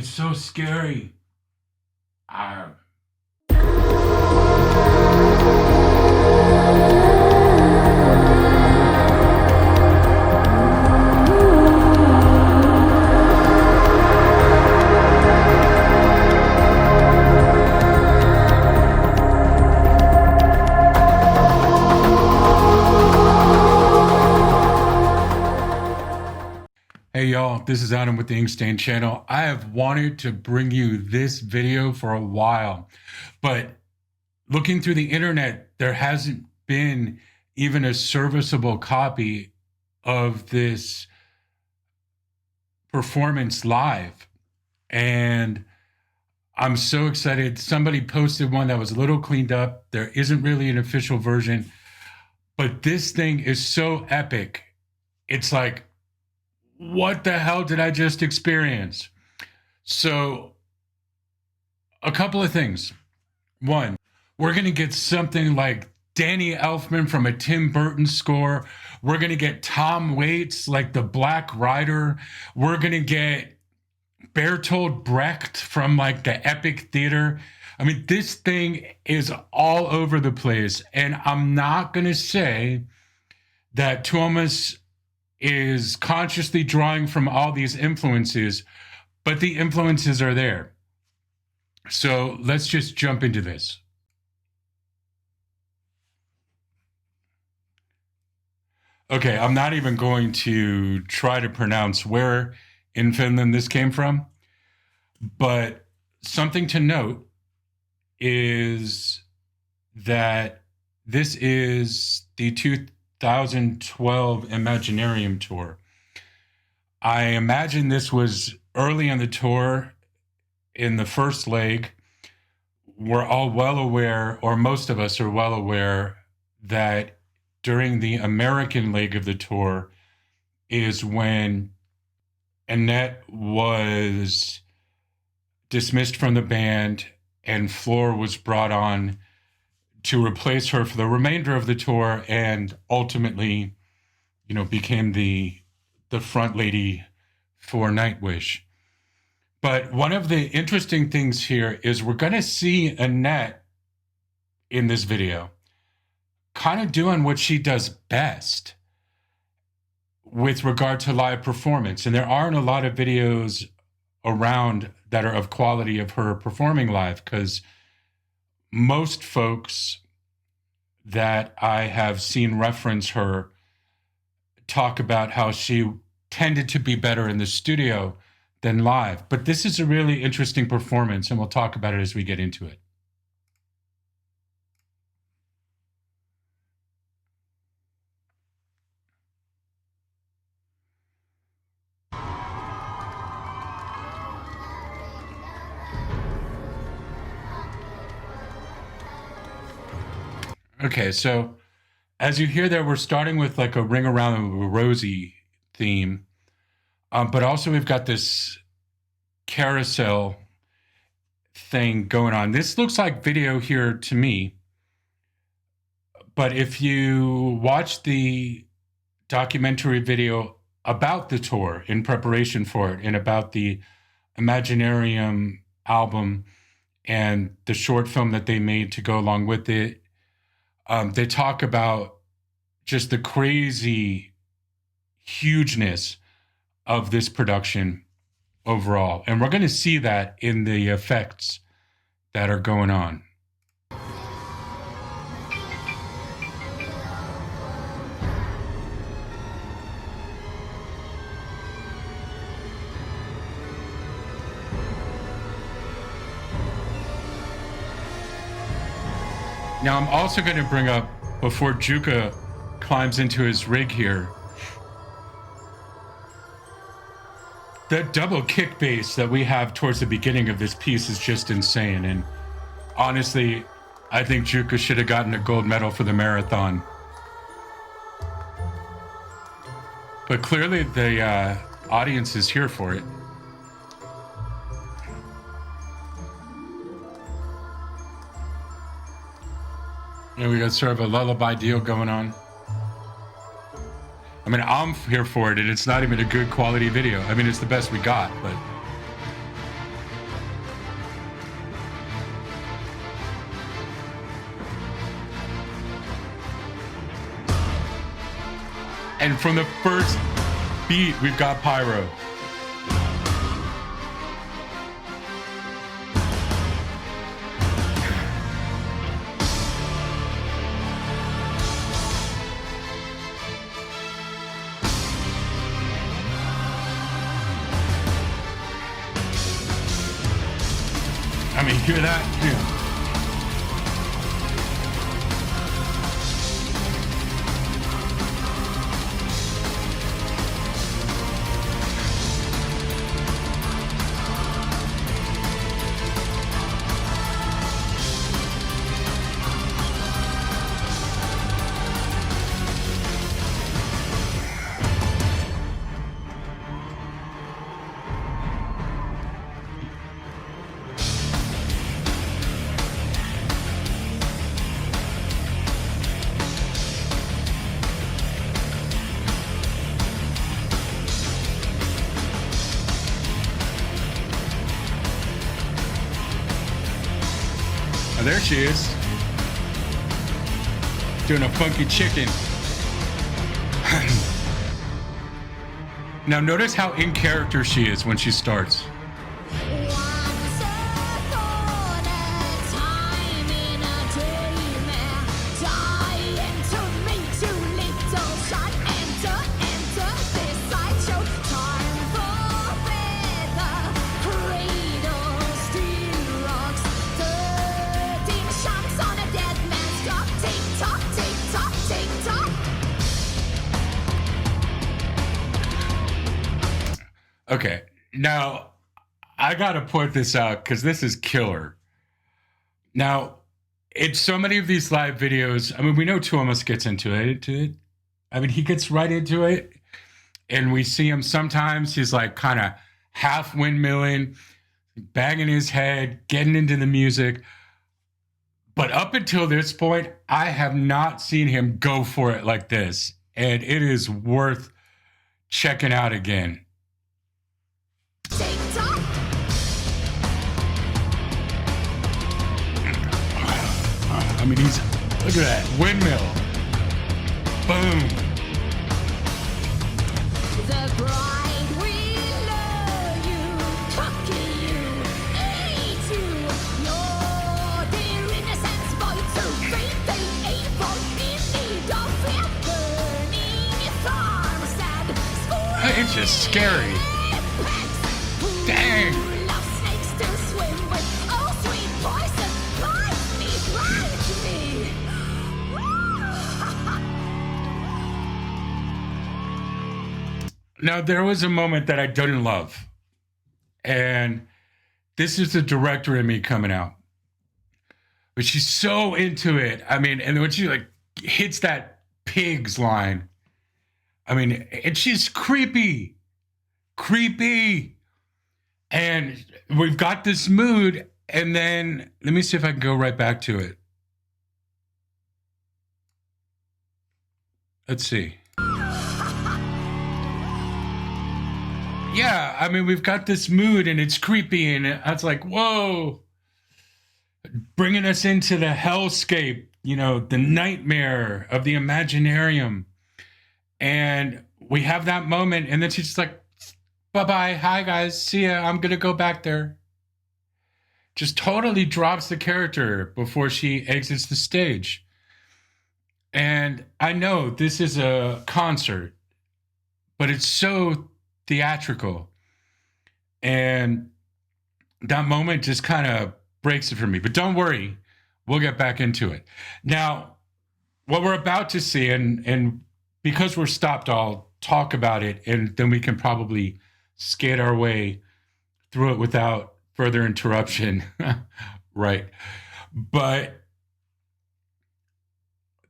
It's so scary. Ah. Hey y'all, this is Adam with the Inkstain channel. I have wanted to bring you this video for a while, but looking through the internet, there hasn't been even a serviceable copy of this performance live. And I'm so excited. Somebody posted one that was a little cleaned up. There isn't really an official version, but this thing is so epic. It's like, what the hell did I just experience? So, a couple of things. One, we're going to get something like Danny Elfman from a Tim Burton score. We're going to get Tom Waits like the Black Rider. We're going to get Bertolt Brecht from like the Epic Theater. I mean, this thing is all over the place. And I'm not going to say that Thomas is consciously drawing from all these influences, but the influences are there. So let's just jump into this. Okay, I'm not even going to try to pronounce where in Finland this came from, but something to note is that this is the 2012 Imaginarium tour. I imagine this was early in the tour, in the first leg. We're all well aware, or most of us are well aware, that during the American leg of the tour is when Annette was dismissed from the band and Floor was brought on to replace her for the remainder of the tour, and ultimately, became the front lady for Nightwish. But one of the interesting things here is we're going to see Annette in this video kind of doing what she does best with regard to live performance. And there aren't a lot of videos around that are of quality of her performing live, because most folks that I have seen reference her talk about how she tended to be better in the studio than live. But this is a really interesting performance, and we'll talk about it as we get into it. Okay, so as you hear there, we're starting with like a Ring Around the Rosie theme, but also we've got this carousel thing going on. This looks like video here to me, but if you watch the documentary video about the tour in preparation for it and about the Imaginarium album and the short film that they made to go along with it, they talk about just the crazy hugeness of this production overall. And we're going to see that in the effects that are going on. Now, I'm also going to bring up, before Juka climbs into his rig here, the double kick bass that we have towards the beginning of this piece is just insane. And honestly, I think Juka should have gotten a gold medal for the marathon. But clearly the audience is here for it. And we got sort of a lullaby deal going on. I mean, I'm here for it, and it's not even a good quality video. I mean, it's the best we got, but And from the first beat, we've got pyro. I mean, hear that? Yeah. There she is, doing a funky chicken. Now notice how in character she is when she starts. Okay, now I gotta point this out because this is killer. Now, in so many of these live videos, I mean, we know Tuomas gets into it. I mean, he gets right into it, and we see him sometimes, he's like kind of half windmilling, banging his head, getting into the music. But up until this point, I have not seen him go for it like this, and it is worth checking out again. I mean, look at that, windmill. Boom. The bride will love you, cocky you, hate you. You're their innocence, boy, to great they evil in need of fear, burning farmstead, squealing. It's just scary. Dang. Now, there was a moment that I didn't love, and this is the director in me coming out. But she's so into it. I mean, and when she like hits that pigs line, I mean, and she's creepy. And we've got this mood, and then let me see if I can go right back to it. Let's see. Yeah, I mean, we've got this mood, and it's creepy, and it's like, whoa. Bringing us into the hellscape, you know, the nightmare of the Imaginarium. And we have that moment, and then she's just like, bye-bye, hi guys, see ya, I'm gonna go back there. Just totally drops the character before she exits the stage. And I know this is a concert, but it's so theatrical. And that moment just kind of breaks it for me. But don't worry, we'll get back into it. Now, what we're about to see, and because we're stopped, I'll talk about it, and then we can probably skate our way through it without further interruption. Right. But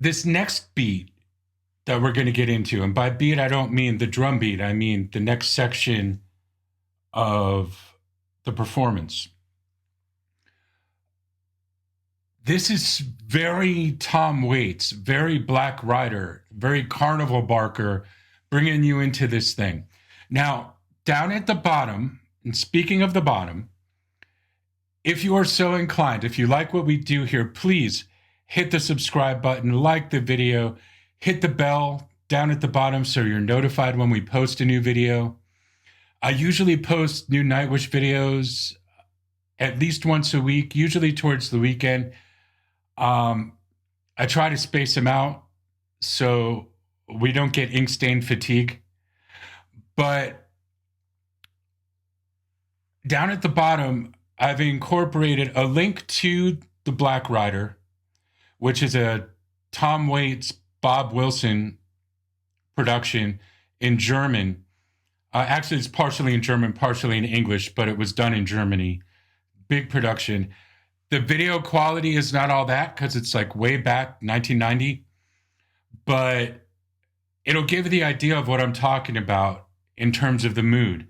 this next beat that we're going to get into, and by beat, I don't mean the drum beat, I mean the next section of the performance. This is very Tom Waits, very Black Rider, very Carnival Barker, bringing you into this thing. Now, down at the bottom, and speaking of the bottom, if you are so inclined, if you like what we do here, please hit the subscribe button, like the video, hit the bell down at the bottom so you're notified when we post a new video. I usually post new Nightwish videos at least once a week, usually towards the weekend. I try to space them out so we don't get ink stain fatigue. But down at the bottom, I've incorporated a link to The Black Rider, which is a Tom Waits, Bob Wilson production in German. Actually, it's partially in German, partially in English, but it was done in Germany. Big production. The video quality is not all that because it's like way back, 1990. But it'll give you the idea of what I'm talking about in terms of the mood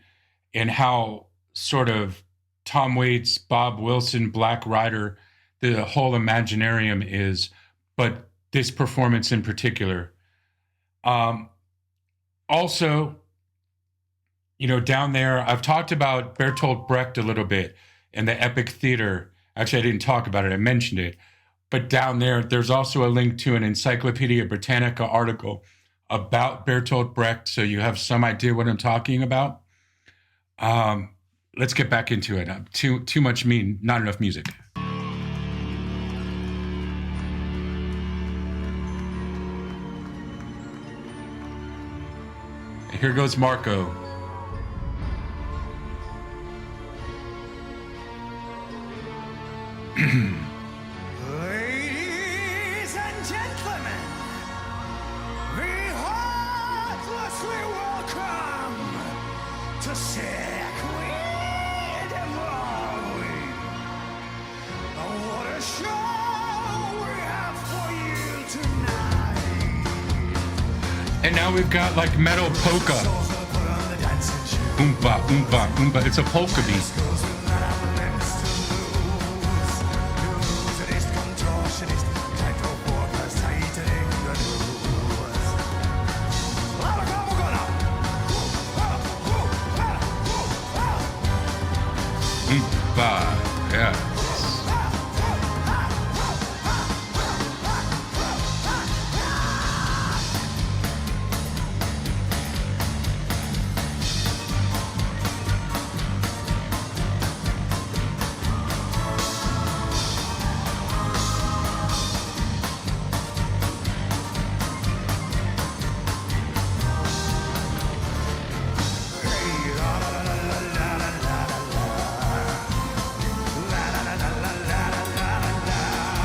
and how sort of Tom Waits, Bob Wilson, Black Rider, the whole Imaginarium is, but this performance in particular. Also, down there, I've talked about Bertolt Brecht a little bit and the Epic Theater. Actually, I didn't talk about it. I mentioned it. But down there, there's also a link to an Encyclopedia Britannica article about Bertolt Brecht, so you have some idea what I'm talking about. Let's get back into it. Too much mean, not enough music. Here goes Marco. Ladies and gentlemen, we heartlessly welcome to Cirque De Morgue. What a show we have for you tonight. And now we've got like metal polka. Oompa, oompa, oompa. It's a polka beat. Yeah.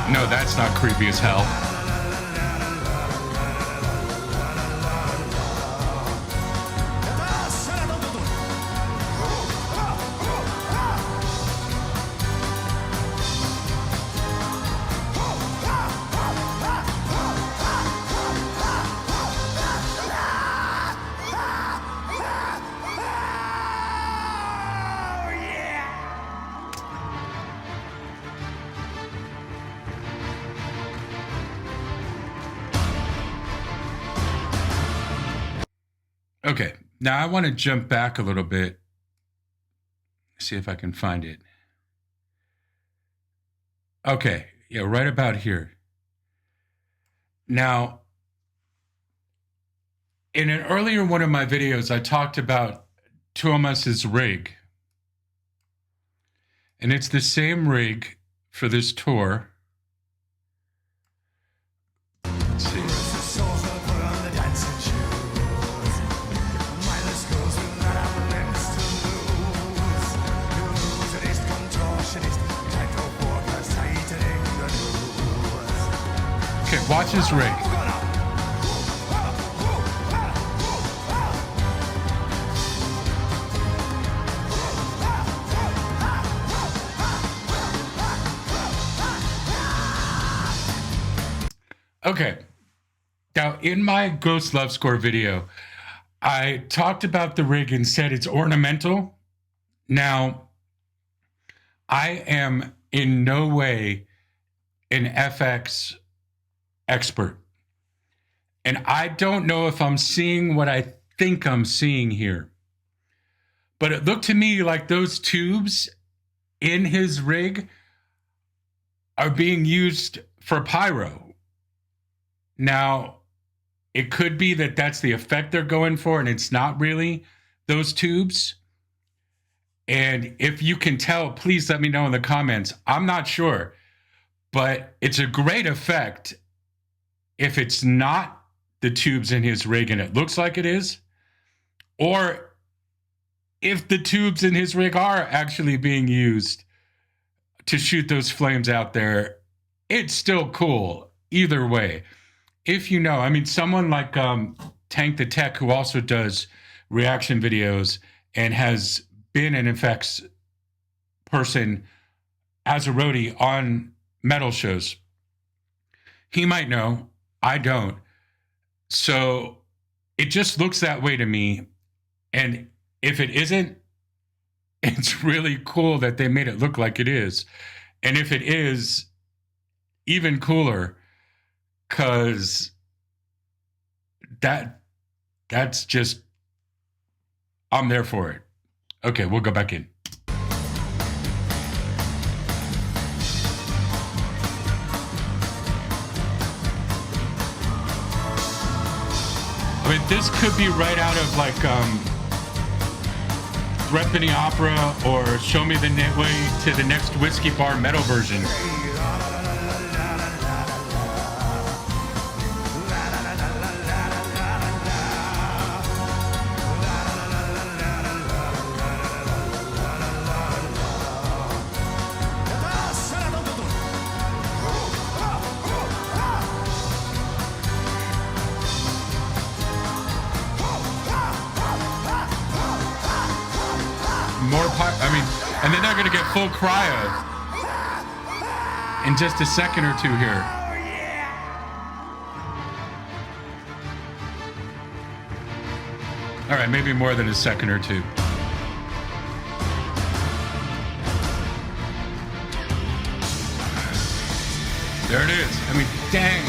No, that's not creepy as hell. Okay, now I want to jump back a little bit, see if I can find it. Okay, yeah, right about here. Now, in an earlier one of my videos, I talked about Thomas's rig. And it's the same rig for this tour. Let's see. Okay, watch this rig. Okay, now in my Ghost Love Score video, I talked about the rig and said it's ornamental. Now, I am in no way an FX expert. And I don't know if I'm seeing what I think I'm seeing here. But it looked to me like those tubes in his rig are being used for pyro. Now, it could be that that's the effect they're going for, and it's not really those tubes. And if you can tell, please let me know in the comments. I'm not sure, but it's a great effect if it's not the tubes in his rig and it looks like it is, or if the tubes in his rig are actually being used to shoot those flames out there. It's still cool either way. If you know, I mean, someone like Tank the Tech, who also does reaction videos and has been an effects person as a roadie on metal shows, he might know. I don't. So it just looks that way to me. And if it isn't, it's really cool that they made it look like it is. And if it is, even cooler, because that's just, I'm there for it. Okay, we'll go back in. I mean, this could be right out of like Threepenny Opera or Show Me the Way to the Next Whiskey Bar metal version. And then they're going to get full cryo in just a second or two here. All right, maybe more than a second or two. There it is. I mean, dang.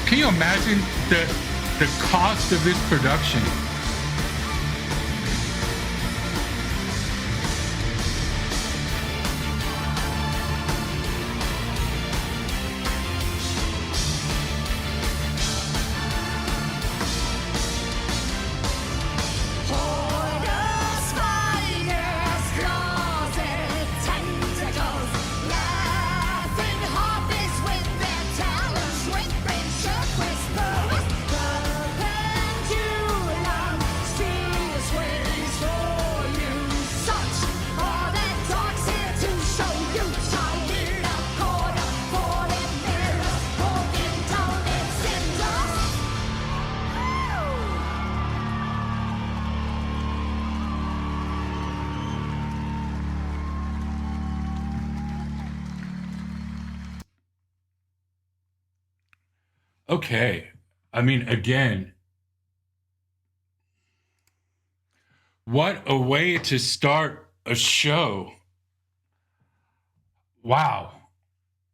Can you imagine the cost of this production? Okay. I mean, again, what a way to start a show. Wow.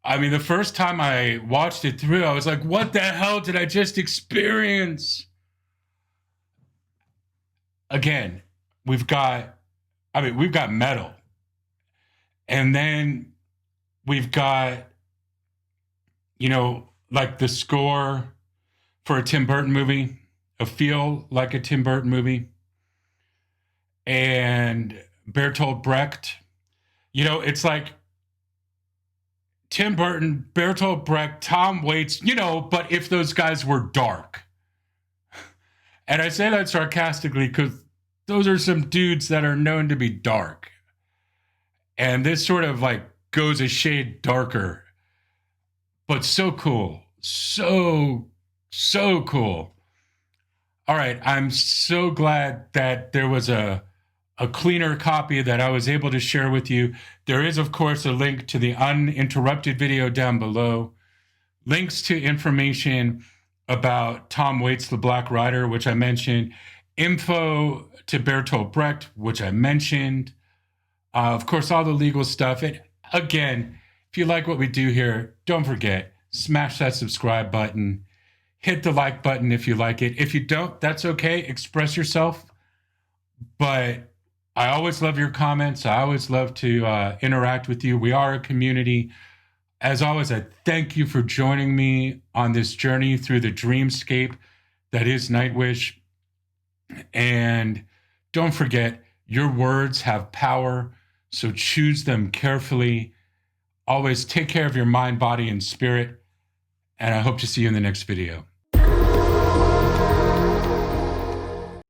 I mean, the first time I watched it through, I was like, what the hell did I just experience? Again, we've got metal. And then we've got, like the score for a Tim Burton movie, a feel like a Tim Burton movie, and Bertolt Brecht. It's like Tim Burton, Bertolt Brecht, Tom Waits, but if those guys were dark. And I say that sarcastically because those are some dudes that are known to be dark. And this sort of like goes a shade darker. But so cool. So cool. All right. I'm so glad that there was a cleaner copy that I was able to share with you. There is, of course, a link to the uninterrupted video down below. Links to information about Tom Waits, the Black Rider, which I mentioned. Info to Bertolt Brecht, which I mentioned. Of course, all the legal stuff. And again, if you like what we do here, don't forget, smash that subscribe button. Hit the like button if you like it. If you don't, that's okay. Express yourself. But I always love your comments. I always love to interact with you. We are a community. As always, I thank you for joining me on this journey through the dreamscape that is Nightwish. And don't forget, your words have power, so choose them carefully. Always take care of your mind, body, and spirit. And I hope to see you in the next video.